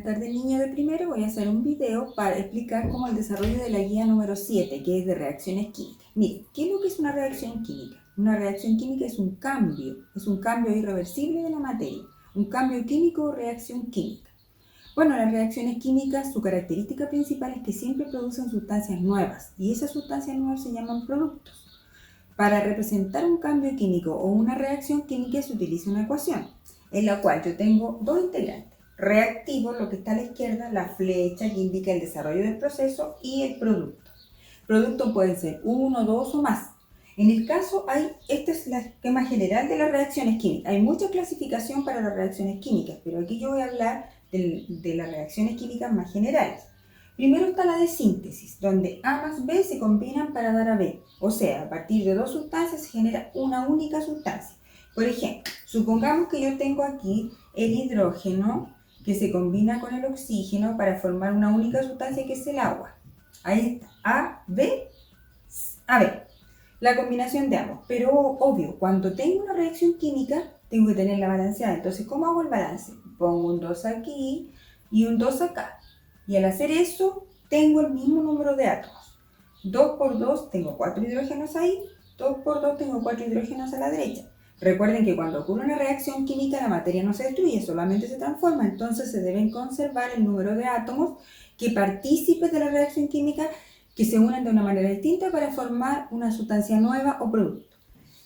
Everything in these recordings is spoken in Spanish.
Buenas tardes, niños de primero. Voy a hacer un video para explicar cómo el desarrollo de la guía número 7, que es de reacciones químicas. Miren, ¿qué es lo que es una reacción química? Una reacción química es un cambio irreversible de la materia, un cambio químico o reacción química. Bueno, las reacciones químicas, su característica principal es que siempre producen sustancias nuevas, y esas sustancias nuevas se llaman productos. Para representar un cambio químico o una reacción química se utiliza una ecuación, en la cual yo tengo dos integrantes. Reactivo, lo que está a la izquierda, la flecha que indica el desarrollo del proceso, y el producto. Producto pueden ser uno, dos o más. En el caso este es el esquema general de las reacciones químicas. Hay mucha clasificación para las reacciones químicas, pero aquí yo voy a hablar de las reacciones químicas más generales. Primero está la de síntesis, donde A más B se combinan para dar a B. O sea, a partir de dos sustancias se genera una única sustancia. Por ejemplo, supongamos que yo tengo aquí el hidrógeno que se combina con el oxígeno para formar una única sustancia que es el agua. Ahí está, A, B, la combinación de ambos. Pero obvio, cuando tengo una reacción química, tengo que tenerla balanceada. Entonces, ¿cómo hago el balance? Pongo un 2 aquí y un 2 acá. Y al hacer eso, tengo el mismo número de átomos. 2 por 2 tengo 4 hidrógenos ahí, 2 por 2 tengo 4 hidrógenos a la derecha. Recuerden que cuando ocurre una reacción química la materia no se destruye, solamente se transforma, entonces se deben conservar el número de átomos que partícipes de la reacción química que se unen de una manera distinta para formar una sustancia nueva o producto.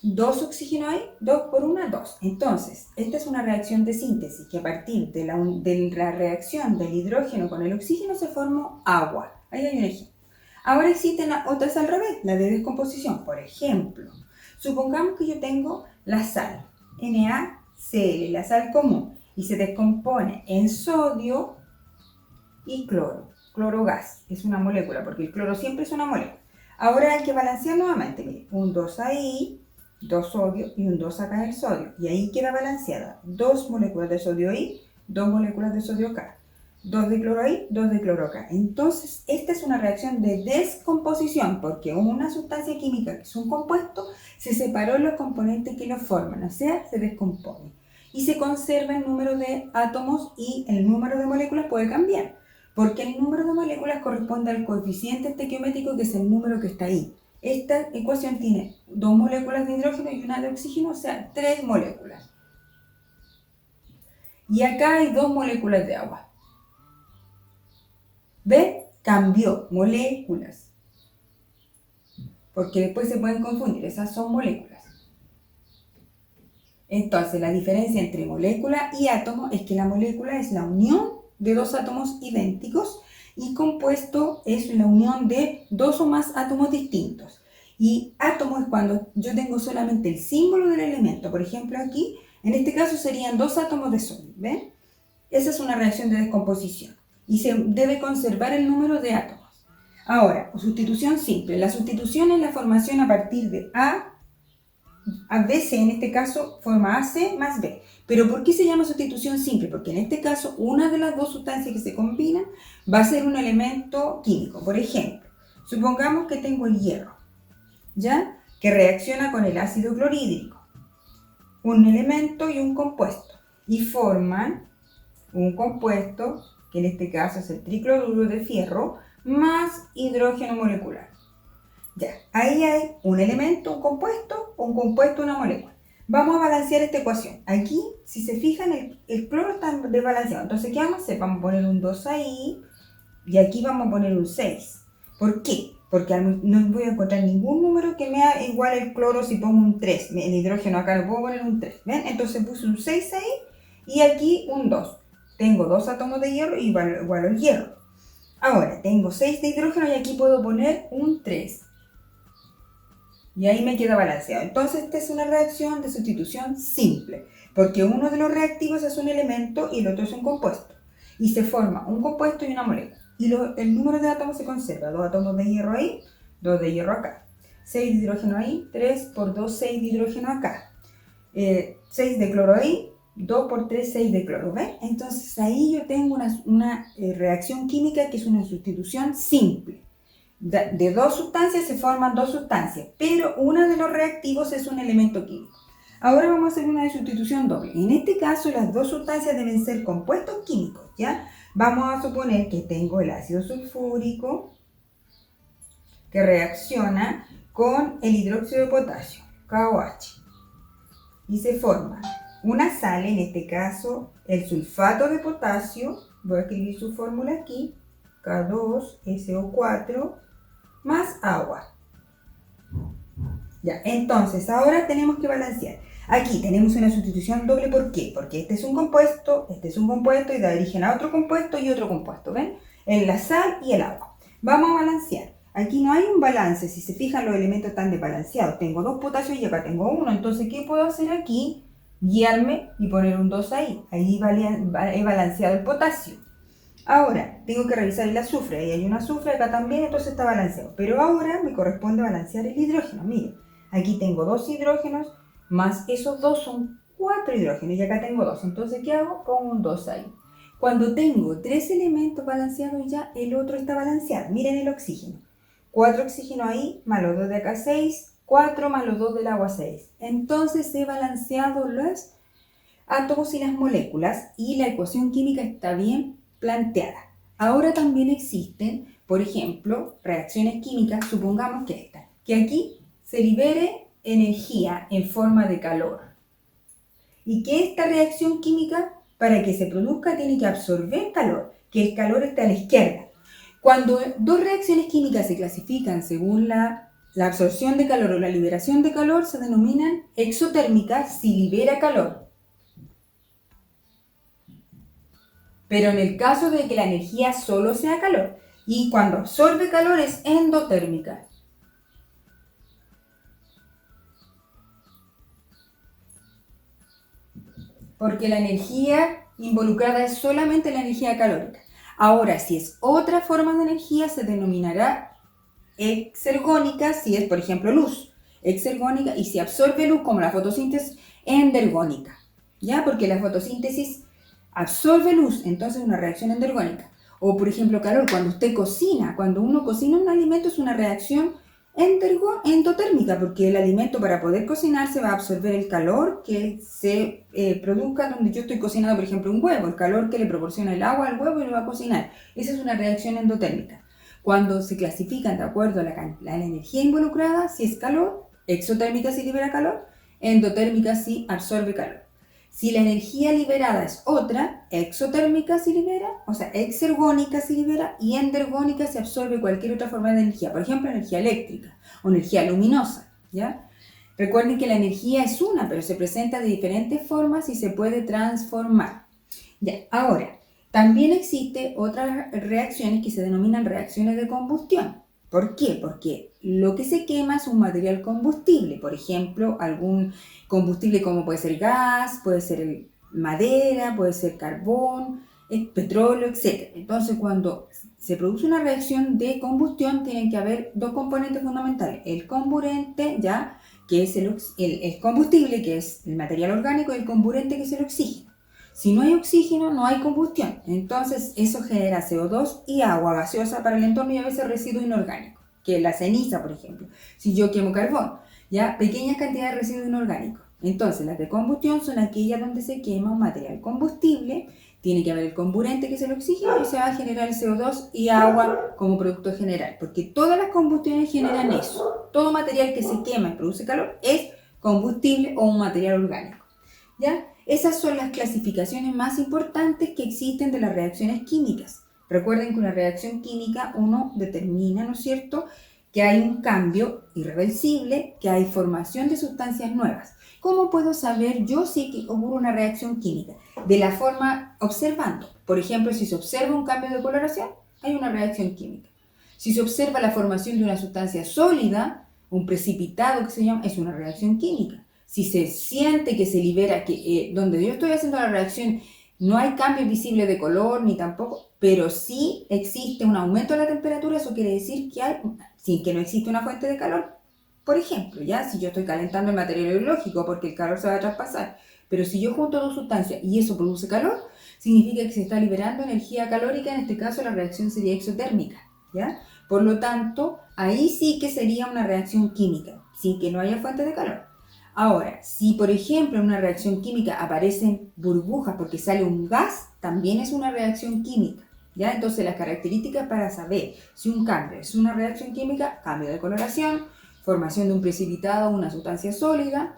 2 oxígenos ahí, 2 por 1, 2. Entonces, esta es una reacción de síntesis que a partir de la reacción del hidrógeno con el oxígeno se formó agua. Ahí hay un ejemplo. Ahora existen otras al revés, la de descomposición. Por ejemplo, supongamos que yo tengo la sal, NaCl, la sal común, y se descompone en sodio y cloro. Clorogas es una molécula, porque el cloro siempre es una molécula. Ahora hay que balancear nuevamente. Mire, un 2 ahí, 2 sodio y un 2 acá en el sodio. Y ahí queda balanceada. 2 moléculas de sodio ahí, 2 moléculas de sodio acá. 2 de cloro ahí, 2 de cloro acá. Entonces, esta es una reacción de descomposición, porque una sustancia química que es un compuesto se separó en los componentes que lo forman, o sea, se descompone. Y se conserva el número de átomos y el número de moléculas puede cambiar, porque el número de moléculas corresponde al coeficiente estequiométrico, que es el número que está ahí. Esta ecuación tiene 2 moléculas de hidrógeno y una de oxígeno, o sea, 3 moléculas. Y acá hay 2 moléculas de agua. ¿Ve? Cambió, moléculas. Porque después se pueden confundir, esas son moléculas. Entonces, la diferencia entre molécula y átomo es que la molécula es la unión de dos átomos idénticos y compuesto es la unión de dos o más átomos distintos. Y átomo es cuando yo tengo solamente el símbolo del elemento. Por ejemplo, aquí, en este caso serían 2 átomos de sodio. ¿Ven? Esa es una reacción de descomposición. Y se debe conservar el número de átomos. Ahora, sustitución simple. La sustitución es la formación a partir de ABC, en este caso forma AC más B. ¿Pero por qué se llama sustitución simple? Porque en este caso una de las dos sustancias que se combinan va a ser un elemento químico. Por ejemplo, supongamos que tengo el hierro, ¿ya? Que reacciona con el ácido clorhídrico. Un elemento y un compuesto. Y forman un compuesto, que en este caso es el tricloruro de fierro, más hidrógeno molecular. Ya, ahí hay un elemento, un compuesto, una molécula. Vamos a balancear esta ecuación. Aquí, si se fijan, el cloro está desbalanceado. Entonces, ¿qué vamos a hacer? Vamos a poner un 2 ahí y aquí vamos a poner un 6. ¿Por qué? Porque no voy a encontrar ningún número que me haga igual el cloro si pongo un 3. El hidrógeno acá lo puedo poner un 3. ¿Ven? Entonces puse un 6 ahí y aquí un 2. Tengo 2 átomos de hierro igual al hierro. Ahora, tengo 6 de hidrógeno y aquí puedo poner un 3. Y ahí me queda balanceado. Entonces, esta es una reacción de sustitución simple, porque uno de los reactivos es un elemento y el otro es un compuesto. Y se forma un compuesto y una molécula. Y el número de átomos se conserva. 2 átomos de hierro ahí, 2 de hierro acá. 6 de hidrógeno ahí, 3 por 2, 6 de hidrógeno acá. 6 de cloro ahí, 2 por 3, 6 de cloro. ¿Ven? Entonces, ahí yo tengo una reacción química que es una sustitución simple. De dos sustancias se forman dos sustancias, pero uno de los reactivos es un elemento químico. Ahora vamos a hacer una de sustitución doble. En este caso, las dos sustancias deben ser compuestos químicos, ¿ya? Vamos a suponer que tengo el ácido sulfúrico que reacciona con el hidróxido de potasio, KOH, y se forma una sal, en este caso el sulfato de potasio, voy a escribir su fórmula aquí, K2SO4, más agua. Ya, entonces ahora tenemos que balancear. Aquí tenemos una sustitución doble, ¿por qué? Porque este es un compuesto y da origen a otro compuesto y otro compuesto, ¿ven? En la sal y el agua. Vamos a balancear. Aquí no hay un balance, si se fijan los elementos están desbalanceados. Tengo 2 potasios y acá tengo 1, entonces ¿qué puedo hacer aquí? Guiarme y poner un 2 ahí. Ahí he balanceado el potasio. Ahora, tengo que revisar el azufre, ahí hay un azufre, acá también, entonces está balanceado. Pero ahora me corresponde balancear el hidrógeno, miren. Aquí tengo 2 hidrógenos, más esos 2 son 4 hidrógenos, y acá tengo 2. Entonces, ¿qué hago? Pongo un 2 ahí. Cuando tengo 3 elementos balanceados ya, el otro está balanceado. Miren el oxígeno. 4 oxígenos ahí, más los 2 de acá 6, 4 más los 2 del agua 6. Entonces he balanceado los átomos y las moléculas y la ecuación química está bien planteada. Ahora también existen, por ejemplo, reacciones químicas, supongamos que esta, que aquí se libere energía en forma de calor. Y que esta reacción química, para que se produzca, tiene que absorber calor, que el calor está a la izquierda. Cuando dos reacciones químicas se clasifican según la absorción de calor o la liberación de calor, se denominan exotérmicas si libera calor. Pero en el caso de que la energía solo sea calor, y cuando absorbe calor es endotérmica. Porque la energía involucrada es solamente la energía calórica. Ahora, si es otra forma de energía, se denominará exergónica, si es, por ejemplo, luz. Exergónica, y si absorbe luz, como la fotosíntesis, endergónica. ¿Ya? Porque la fotosíntesis absorbe luz, entonces es una reacción endergónica. O, por ejemplo, calor, cuando usted cocina, cuando uno cocina un alimento es una reacción endotérmica, porque el alimento para poder cocinar se va a absorber el calor que se produzca donde yo estoy cocinando, por ejemplo, un huevo, el calor que le proporciona el agua al huevo y lo va a cocinar. Esa es una reacción endotérmica. Cuando se clasifican de acuerdo a la energía involucrada, si es calor, exotérmica si libera calor, endotérmica si absorbe calor. Si la energía liberada es otra, exotérmica se libera, o sea, exergónica se libera y endergónica se absorbe cualquier otra forma de energía, por ejemplo, energía eléctrica o energía luminosa, ¿ya? Recuerden que la energía es una, pero se presenta de diferentes formas y se puede transformar. Ya, ahora, también existen otras reacciones que se denominan reacciones de combustión. ¿Por qué? Porque lo que se quema es un material combustible, por ejemplo, algún combustible como puede ser gas, puede ser madera, puede ser carbón, petróleo, etc. Entonces, cuando se produce una reacción de combustión, tienen que haber dos componentes fundamentales. El comburente, ya, que es el combustible, que es el material orgánico, y el comburente, que es el oxígeno. Si no hay oxígeno, no hay combustión. Entonces, eso genera CO2 y agua gaseosa para el entorno y a veces residuos inorgánicos, que es la ceniza, por ejemplo. Si yo quemo carbón, ya, pequeñas cantidades de residuos inorgánicos. Entonces, las de combustión son aquellas donde se quema un material combustible, tiene que haber el comburente, que es el oxígeno, y se va a generar el CO2 y agua como producto general, porque todas las combustiones generan eso. Todo material que se quema y produce calor es combustible o un material orgánico, ¿ya? Esas son las clasificaciones más importantes que existen de las reacciones químicas. Recuerden que una reacción química uno determina, ¿no es cierto?, que hay un cambio irreversible, que hay formación de sustancias nuevas. ¿Cómo puedo saber yo si ocurre una reacción química? De la forma observando. Por ejemplo, si se observa un cambio de coloración, hay una reacción química. Si se observa la formación de una sustancia sólida, un precipitado que se llama, es una reacción química. Si se siente que se libera, donde yo estoy haciendo la reacción, no hay cambio visible de color ni tampoco, pero sí existe un aumento de la temperatura, eso quiere decir que sin que no existe una fuente de calor. Por ejemplo, ya si yo estoy calentando el material biológico porque el calor se va a traspasar, pero si yo junto dos sustancias y eso produce calor, significa que se está liberando energía calórica, en este caso la reacción sería exotérmica, ¿ya? Por lo tanto, ahí sí que sería una reacción química, sin que no haya fuente de calor. Ahora, si por ejemplo en una reacción química aparecen burbujas porque sale un gas, también es una reacción química. ¿Ya? Entonces las características para saber si un cambio es una reacción química: cambio de coloración, formación de un precipitado o una sustancia sólida,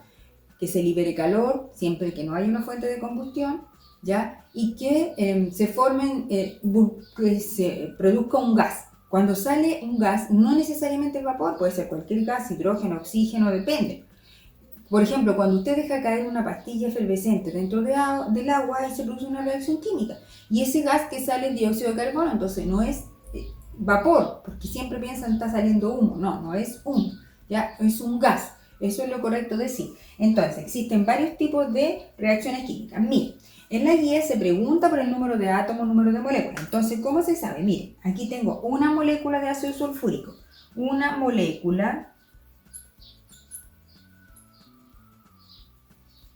que se libere calor siempre que no haya una fuente de combustión, ¿ya? Y que que se produzca un gas. Cuando sale un gas, no necesariamente el vapor, puede ser cualquier gas, hidrógeno, oxígeno, depende. Por ejemplo, cuando usted deja caer una pastilla efervescente dentro del agua, ahí se produce una reacción química. Y ese gas que sale es dióxido de carbono, entonces no es vapor, porque siempre piensan que está saliendo humo. No, no es humo, ya es un gas. Eso es lo correcto decir. Entonces, existen varios tipos de reacciones químicas. Miren, en la guía se pregunta por el número de átomos, número de moléculas. Entonces, ¿cómo se sabe? Miren, aquí tengo una molécula de ácido sulfúrico, una molécula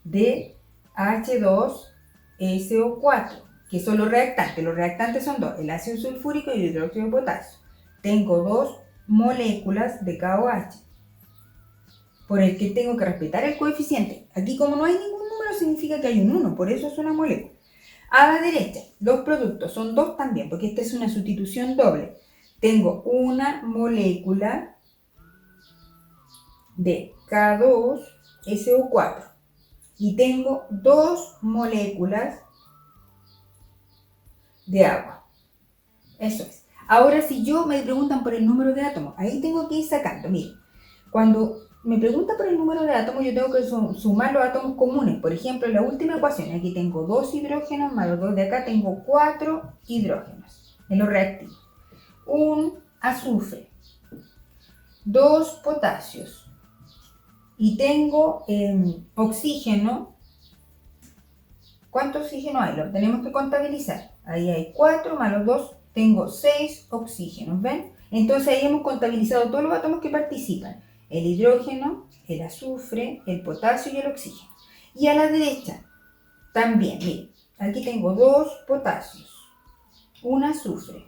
de H2SO4, que son los reactantes. Los reactantes son dos, el ácido sulfúrico y el hidróxido de potasio. Tengo dos moléculas de KOH, por el que tengo que respetar el coeficiente. Aquí, como no hay ningún número, significa que hay un 1, por eso es una molécula. A la derecha, los productos son dos también, porque esta es una sustitución doble. Tengo una molécula de K2SO4 y tengo dos moléculas de agua. Eso es. Ahora, si me preguntan por el número de átomos, ahí tengo que ir sacando. Miren, cuando me preguntan por el número de átomos, yo tengo que sumar los átomos comunes. Por ejemplo, en la última ecuación, aquí tengo 2 hidrógenos, más los 2 de acá, tengo 4 hidrógenos en los reactivos. Un azufre, 2 potasios, y tengo oxígeno. ¿Cuánto oxígeno hay? Lo tenemos que contabilizar. Ahí hay 4 más los 2, tengo 6 oxígenos, ¿ven? Entonces ahí hemos contabilizado todos los átomos que participan: el hidrógeno, el azufre, el potasio y el oxígeno. Y a la derecha también, miren, aquí tengo 2 potasios, un azufre,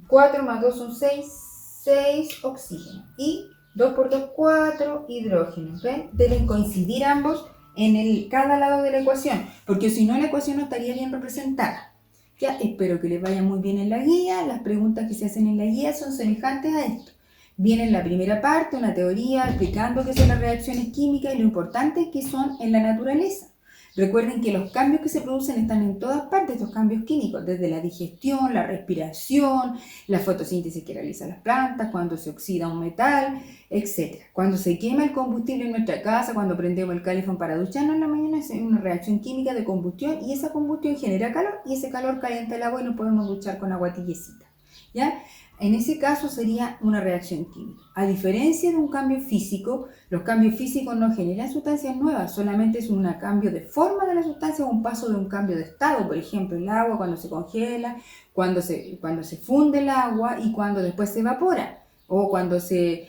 4 más 2 son 6 oxígenos, y 2 por 2, 4 hidrógenos, ¿ven? Deben coincidir ambos en cada lado de la ecuación, porque si no la ecuación no estaría bien representada. Ya, espero que les vaya muy bien en la guía. Las preguntas que se hacen en la guía son semejantes a esto. Viene en la primera parte una teoría explicando qué son las reacciones químicas y lo importante que son en la naturaleza. Recuerden que los cambios que se producen están en todas partes, estos cambios químicos, desde la digestión, la respiración, la fotosíntesis que realizan las plantas, cuando se oxida un metal, etc. Cuando se quema el combustible en nuestra casa, cuando prendemos el calefón para ducharnos en la mañana, es una reacción química de combustión, y esa combustión genera calor y ese calor calienta el agua y nos podemos duchar con agua tibiecita, ¿ya? En ese caso sería una reacción química. A diferencia de un cambio físico, los cambios físicos no generan sustancias nuevas, solamente es un cambio de forma de la sustancia o un paso de un cambio de estado. Por ejemplo, el agua cuando se congela, cuando se funde el agua y cuando después se evapora o cuando se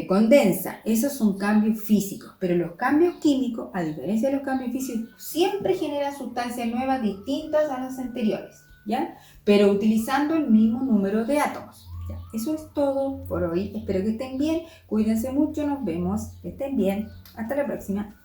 condensa. Esos son cambios físicos, pero los cambios químicos, a diferencia de los cambios físicos, siempre generan sustancias nuevas distintas a las anteriores, ¿ya? Pero utilizando el mismo número de átomos. Ya, eso es todo por hoy. Espero que estén bien. Cuídense mucho. Nos vemos. Que estén bien. Hasta la próxima.